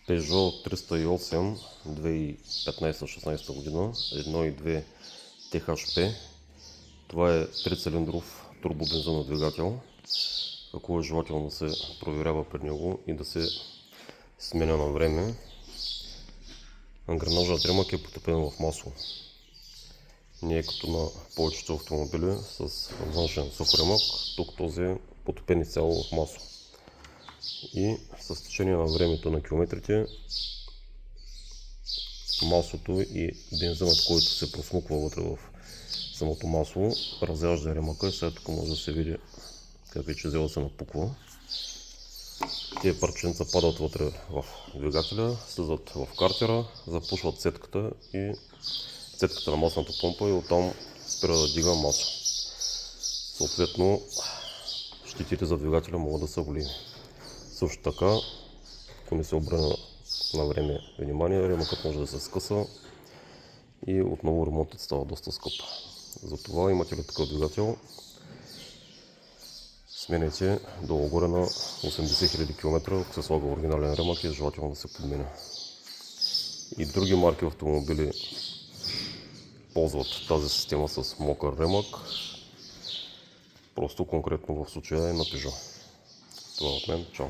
Peugeot 308 2015-16 година, 1.2 THP. Това е 3-цилиндров турбобензинов двигател. Ако е желателно да се проверява при него и да се сменя на време. Ангренажът ремък е потопен в масло. Не е като на повечето автомобили с външен сух ремък, тук този е потопен изцяло в масло. И с течение на времето на километрите маслото и бензинът, който се просмуква вътре в самото масло, разяжда ремъка и след тук може да се види как вече взела се напуква. Тези парченца падат вътре в двигателя, слизат в картера, запушват цедката на масната помпа и оттам спира да дига масло. Съответно, щетите за двигателя могат да са големи. Също така, ако не се обърне на време внимание, ремъкът може да се скъса и отново ремонтът става доста скъп. Затова имате ли такъв двигател, сменяйте долу-горе на 80 000 км, ако се слага оригинален ремък и е желателно да се подменя. И други марки автомобили ползват тази система с мокър ремък. Просто конкретно в случая е на Peugeot. Това от мен. Чао!